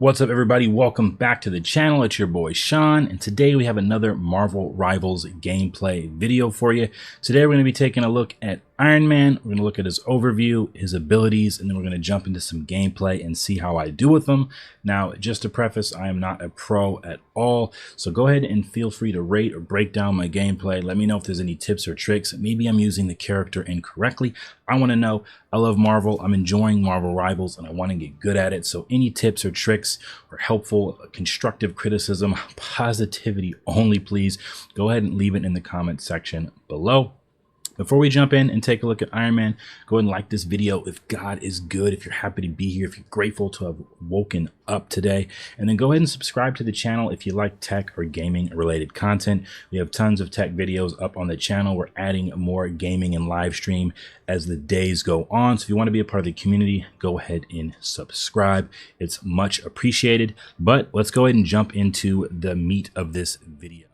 What's up, everybody? Welcome back to the channel. It's your boy Sean, and today we have another Marvel Rivals gameplay video for you. Today we're going to be taking a look at Iron Man. We're going to look at his overview, his abilities, and then we're going to jump into some gameplay and see how I do with them. Now, just to preface, I am not a pro at all, so go ahead and feel free to rate or break down my gameplay. Let me know if there's any tips or tricks. Maybe I'm using the character incorrectly. I want to know. I love Marvel. I'm enjoying Marvel Rivals, and I want to get good at it. So any tips or tricks or helpful, constructive criticism, positivity only, please go ahead and leave it in the comment section below. Before we jump in and take a look at Iron Man, go ahead and like this video if God is good, if you're happy to be here, if you're grateful to have woken up today. And then go ahead and subscribe to the channel if you like tech or gaming related content. We have tons of tech videos up on the channel. We're adding more gaming and live stream as the days go on. So if you want to be a part of the community, go ahead and subscribe. It's much appreciated. But let's go ahead and jump into the meat of this video.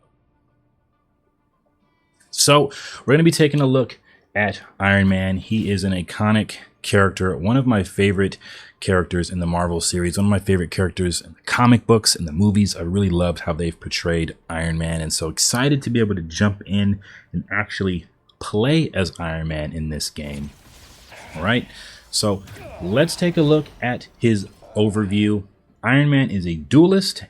So we're going to be taking a look at Iron Man. He is an iconic character, one of my favorite characters in the Marvel series, one of my favorite characters in the comic books and the movies. I really loved how they've portrayed Iron Man, and so excited to be able to jump in and actually play as Iron Man in this game. All right, so let's take a look at his overview. Iron Man is a duelist,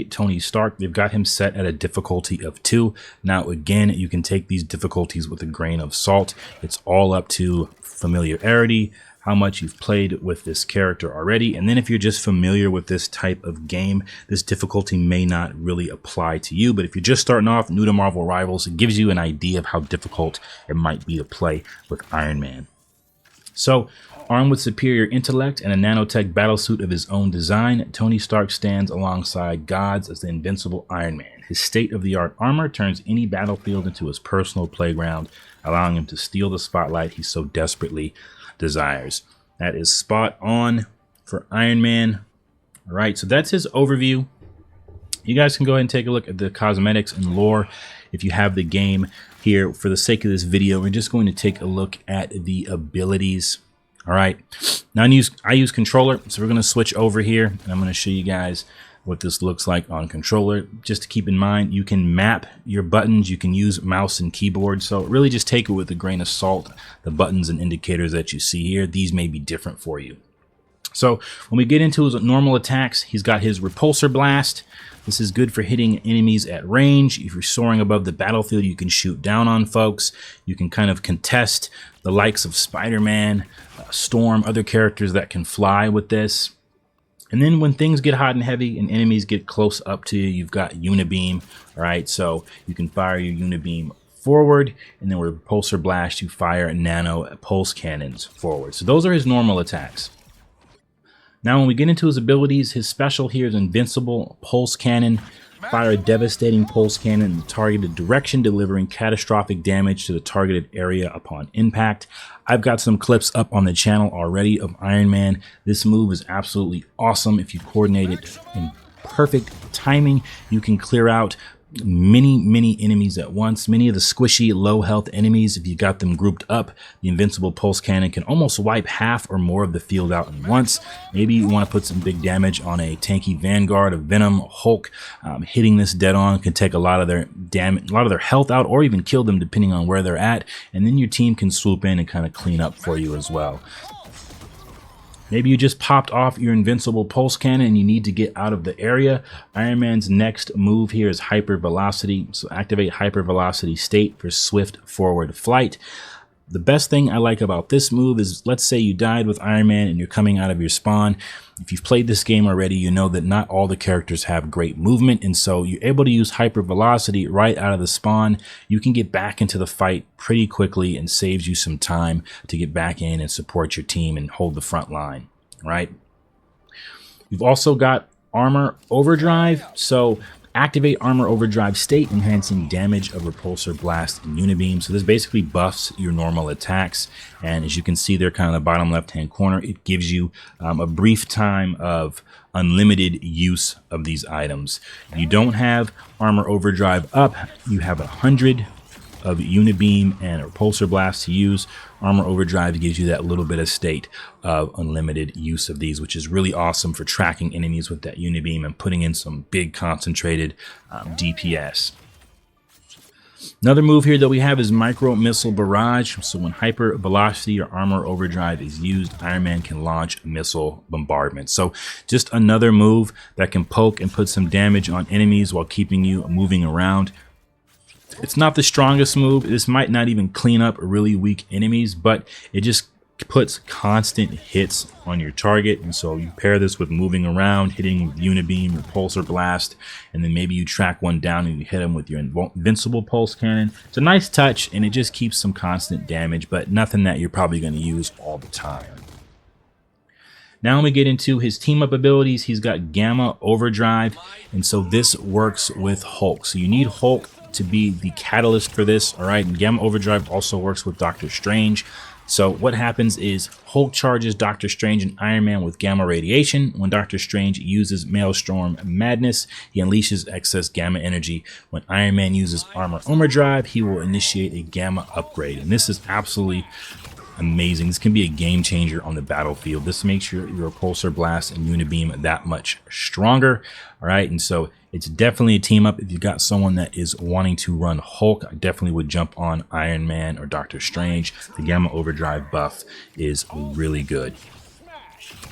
Tony Stark. They've got him set at a difficulty of 2. Now, again, you can take these difficulties with a grain of salt. It's all up to familiarity, how much you've played with this character already. And then if you're just familiar with this type of game, this difficulty may not really apply to you. But if you're just starting off new to Marvel Rivals, it gives you an idea of how difficult it might be to play with Iron Man. So, armed with superior intellect and a nanotech battlesuit of his own design, Tony Stark stands alongside gods as the invincible Iron Man. His state-of-the-art armor turns any battlefield into his personal playground, allowing him to steal the spotlight he so desperately desires. That is spot on for Iron Man. All right, so that's his overview. You guys can go ahead and take a look at the cosmetics and lore if you have the game here. For the sake of this video, we're just going to take a look at the abilities. All right, now I use controller, so we're going to switch over here, and I'm going to show you guys what this looks like on controller. Just to keep in mind, you can map your buttons, you can use mouse and keyboard, so really just take it with a grain of salt. The buttons and indicators that you see here, these may be different for you. So when we get into his normal attacks, he's got his repulsor blast. This is good for hitting enemies at range. If you're soaring above the battlefield, you can shoot down on folks. You can kind of contest the likes of Spider-Man, Storm, other characters that can fly with this. And then when things get hot and heavy and enemies get close up to you, you've got Unibeam. All right, so you can fire your Unibeam forward, and then with repulsor blast, you fire nano pulse cannons forward. So those are his normal attacks. Now, when we get into his abilities, his special here is Invincible Pulse Cannon. Fire a devastating pulse cannon in the targeted direction, delivering catastrophic damage to the targeted area upon impact. I've got some clips up on the channel already of Iron Man. This move is absolutely awesome. If you coordinate it in perfect timing, you can clear out many enemies at once. Many of the squishy low health enemies, if you got them grouped up, the invincible pulse cannon can almost wipe half or more of the field out at once. Maybe you want to put some big damage on a tanky Vanguard, a Venom, Hulk. Hitting this dead on can take a lot of their damage, a lot of their health out, or even kill them depending on where they're at, and then your team can swoop in and kind of clean up for you as well. Maybe you just popped off your invincible pulse cannon and you need to get out of the area. Iron Man's next move here is hyper velocity. So activate hyper velocity state for swift forward flight. The best thing I like about this move is, let's say you died with Iron Man and you're coming out of your spawn. If you've played this game already, you know that not all the characters have great movement, and so you're able to use hyper velocity right out of the spawn. You can get back into the fight pretty quickly and saves you some time to get back in and support your team and hold the front line, right? You've also got armor overdrive, so activate armor overdrive state, enhancing damage of repulsor blast and Unibeam. So this basically buffs your normal attacks, and as you can see there, kind of the bottom left hand corner, it gives you a brief time of unlimited use of these items. You don't have armor overdrive up, you have 100 of Unibeam and Repulsor Blast to use. Armor Overdrive gives you that little bit of state of unlimited use of these, which is really awesome for tracking enemies with that Unibeam and putting in some big concentrated DPS. Another move here that we have is Micro Missile Barrage. So when Hyper Velocity or Armor Overdrive is used, Iron Man can launch missile bombardment. So just another move that can poke and put some damage on enemies while keeping you moving around. It's not the strongest move. This might not even clean up really weak enemies, but it just puts constant hits on your target. And so you pair this with moving around, hitting Unibeam, Repulsor Blast, and then maybe you track one down and you hit them with your invincible pulse cannon. It's a nice touch, and it just keeps some constant damage, but nothing that you're probably going to use all the time. Now when we get into his team up abilities, he's got Gamma Overdrive, and so this works with Hulk. So you need Hulk to be the catalyst for this, all right? And Gamma Overdrive also works with Doctor Strange. So what happens is Hulk charges Doctor Strange and Iron Man with gamma radiation. When Doctor Strange uses Maelstrom Madness, he unleashes excess gamma energy. When Iron Man uses Armor Overdrive, he will initiate a gamma upgrade. And this is absolutely amazing. This can be a game changer on the battlefield. This makes your Repulsor Blast and Unibeam that much stronger. All right, and so it's definitely a team up. If you've got someone that is wanting to run Hulk, I definitely would jump on Iron Man or Doctor Strange. The Gamma Overdrive buff is really good.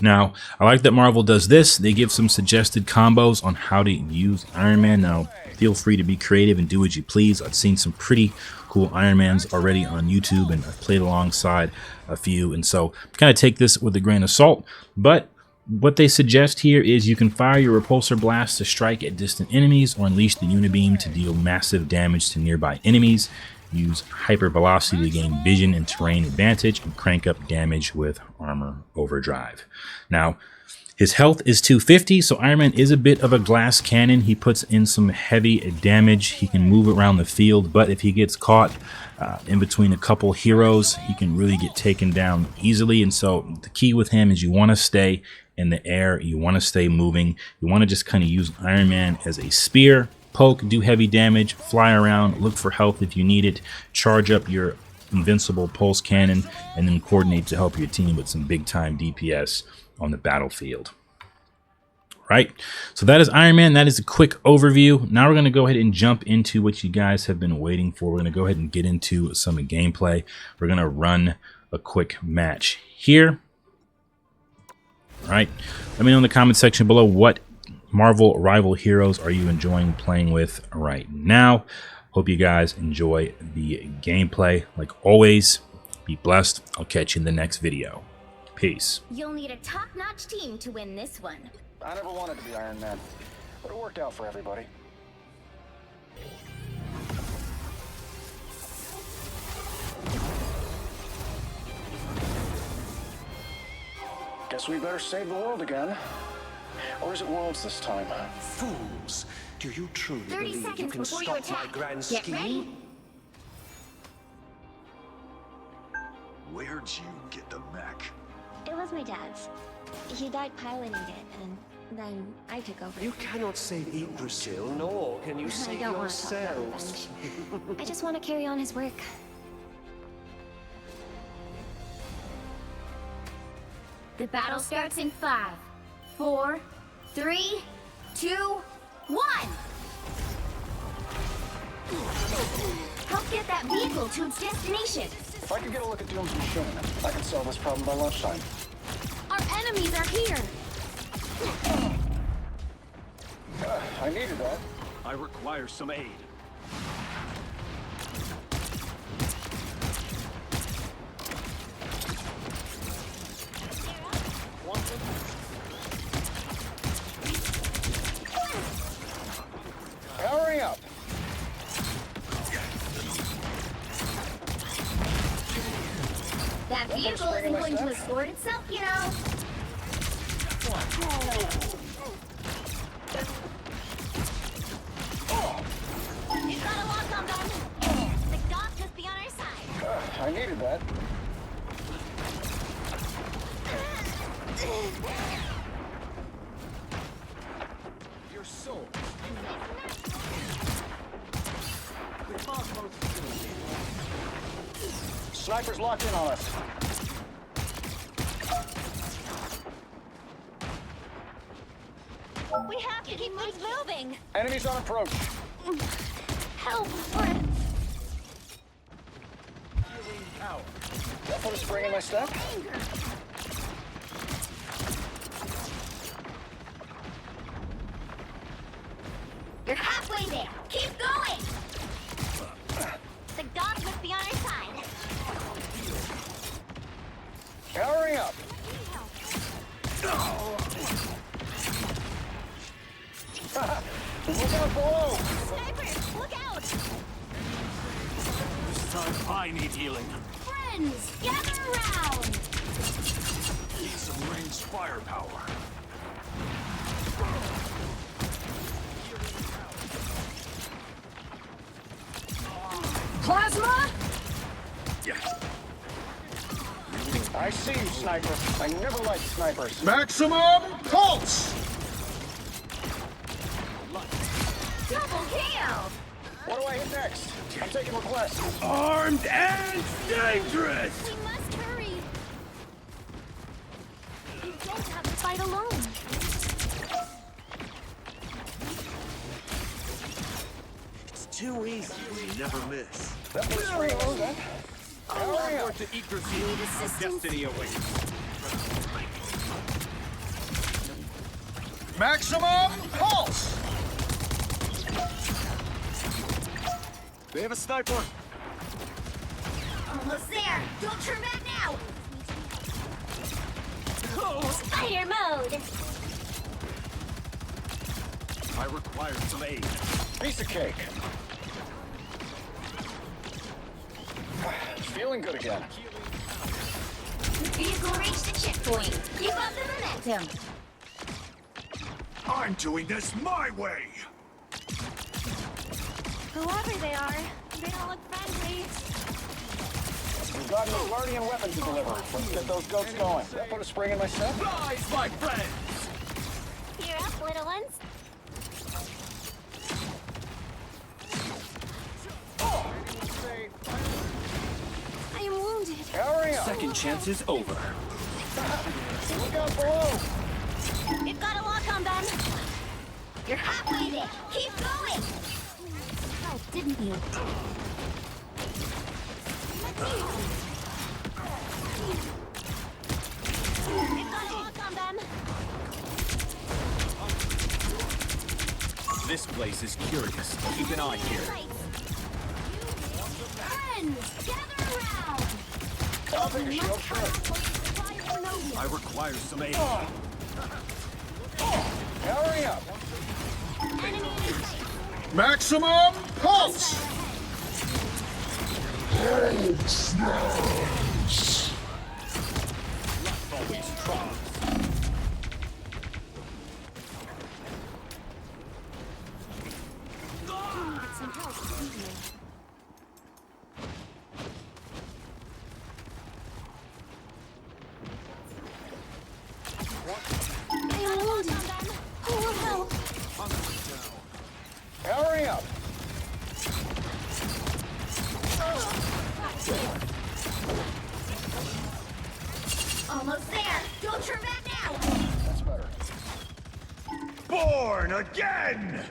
Now, I like that Marvel does this. They give some suggested combos on how to use Iron Man. Now, feel free to be creative and do what you please. I've seen some pretty cool Iron Mans already on YouTube, and I've played alongside a few. And so kind of take this with a grain of salt. But what they suggest here is you can fire your Repulsor Blast to strike at distant enemies or unleash the Unibeam to deal massive damage to nearby enemies. Use Hyper Velocity to gain vision and terrain advantage and crank up damage with Armor Overdrive. Now, his health is 250, so Iron Man is a bit of a glass cannon. He puts in some heavy damage. He can move around the field, but if he gets caught in between a couple heroes, he can really get taken down easily. And so the key with him is you want to stay in the air. You want to stay moving. You want to just kind of use Iron Man as a spear, poke, do heavy damage, fly around, look for health if you need it, charge up your invincible pulse cannon, and then coordinate to help your team with some big time DPS on the battlefield. Right, so that is Iron Man. That is a quick overview. Now we're going to go ahead and jump into what you guys have been waiting for. We're going to go ahead and get into some gameplay. We're going to run a quick match here. All right, let me know in the comment section below what Marvel rival heroes are you enjoying playing with right now. Hope you guys enjoy the gameplay. Like always, be blessed. I'll catch you in the next video. Peace. You'll need a top-notch team to win this one. I never wanted to be Iron Man, but it worked out for everybody. Guess we better save the world again. Or is it worlds this time? Fools! Do you truly 30 believe you seconds can before you stop my attack. grand Get scheme? ready. Where'd you get the mech? It was my dad's. He died piloting it, and then I took over. You cannot save Yggdrasil, nor can you I save don't want to talk about yourselves. revenge. I just want to carry on his work. The battle starts in 5, 4, 3, 2, 1. Help get that vehicle to its destination. If I could get a look at Doom's machine, I could solve this problem by lunchtime. Our enemies are here. I needed that. I require some aid. Powering up. That vehicle isn't going to escort itself, you know. You've got a lock on them. The gods must be on our side. I needed that. Your soul. The cosmos. Sniper's locked in on us. We have to keep things moving. Enemies on approach. Help, friends. That put a spring in my step. You're halfway there. Keep going. The gods must be on our side. Powering up. Look out below. Sniper, look out. This time I need healing. Friends, gather around. Need some ranged firepower. Plasma? I see you, sniper. I never liked snipers. Maximum pulse! Double kill. What do I hit next? I'm taking requests. Armed and dangerous! We must hurry. You don't have to fight alone. It's too easy. You never miss. That put a spring in my step. Powering up. To Yggdrasil, assistance. destiny awaits. Maximum pulse! They have a sniper. Almost there. Don't turn back now. Fire mode. I require some aid. Piece of cake. Feeling good again. Vehicle reached the checkpoint. Keep up the momentum. I'm doing this my way. Whoever they are, they don't look friendly. We've got new guardian weapons to deliver. Let's get those goats going. That put a spring in my step. Rise, my friends! You're up, little ones. I am wounded. Powering up. Second chance is over. Look out below. We've got a lock on them. You're halfway there. Keep going. Oh, didn't you? We've got a lock on them. This place is curious. Keep an eye here. Friends, gather around. I'll take a shield, sure. I require some aid. Powering up. Enemy in sight. Maximum pulse! Some help, didn't you? I am wounded. Who will help? Powering up. Almost there. Don't turn back now. That's better. Born again!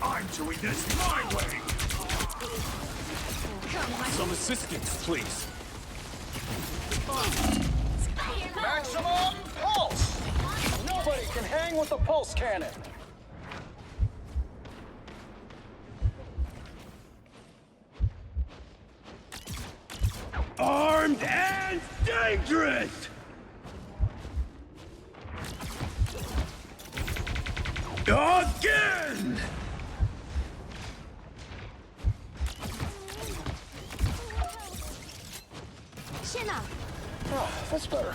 I'm doing this my way! Some assistance, please. Maximum pulse! Nobody can hang with the pulse cannon. Armed and dangerous! Again! Chin up. Oh, that's better.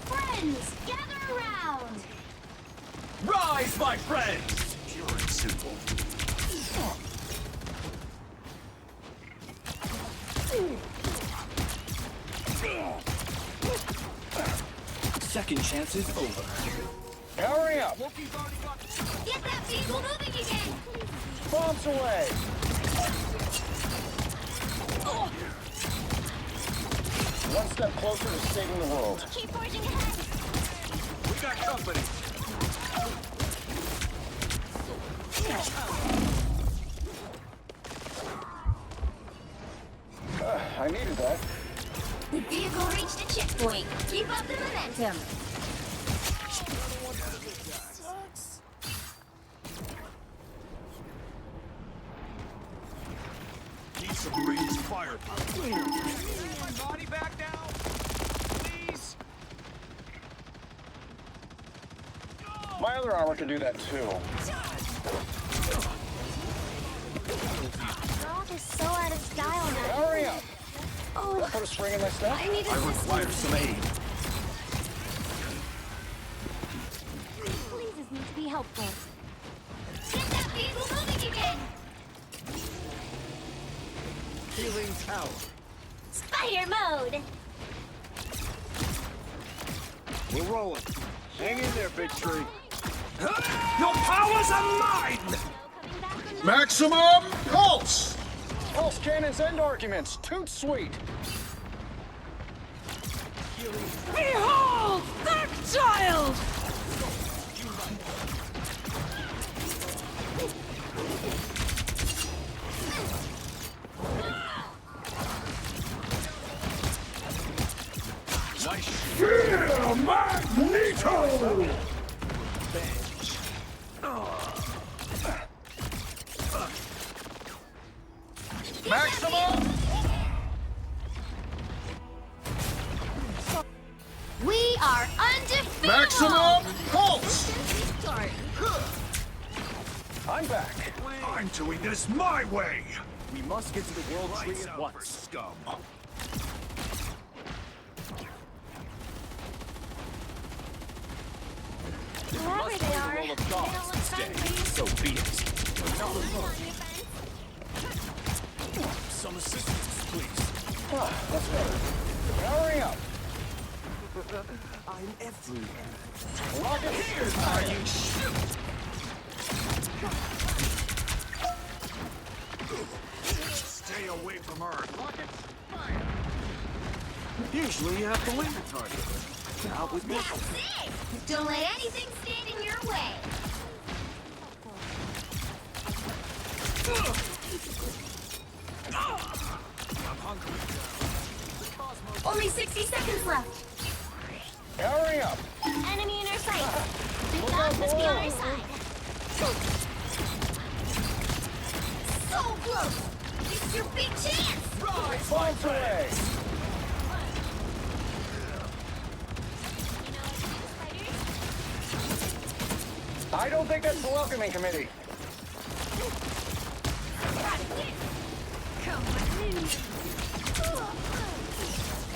Friends, gather around. Rise, my friends! Pure and simple. Second chance is over. Powering up. Get that vehicle moving again! Bombs away. One step closer to saving the world. Keep forging ahead! We got company. I needed that. The vehicle reached a checkpoint. Keep up the momentum. Need some raised firepower. My body back now, please. My other armor can do that too. Rock is so out of style now. Hurry up. Oh, Put a spring in my step. I need I assistance. require some aid. Pleases me to be helpful. Get that vehicle moving again! Healing tower. Spider mode! We're rolling. Hang in there, big tree. Your powers are mine. Coming back from the Maximum pulse. Pulse cannons end arguments. Toot sweet. Behold, that child! Nice. Fear Magneto. Maximum. We are undefeatable! Maximum pulse. Start. I'm back. I'm doing this my way. We must get to the world tree Lights at out for once. scum. Wherever Must they play the are, role of they gods don't look instead. friendly. So be it. We're not alone. On your fence. Some assistance, please. That's better. Powering up. I'm everywhere. Rocket here. Are you shoot? Stay away from Earth. Usually you have to win the target. Not with me. That's it! Don't let anything stand in your way. I'm hungry. Only 60 seconds left. Powering up. Enemy in our sight. The dog must be on our side. So close! This is your big chance! Rise, my Bombs away. friends. I don't think that's the welcoming committee.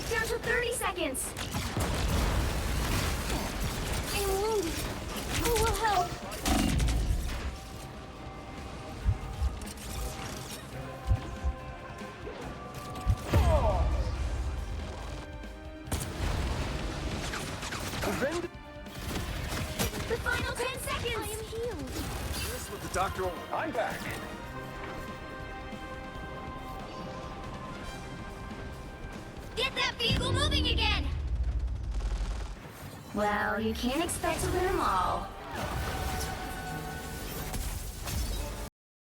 Down to 30 seconds. I'm wounded. Who will help? The final 10 seconds. I am healed. This is what the doctor ordered. I'm back. Get that vehicle moving again! Well, you can't expect to win them all.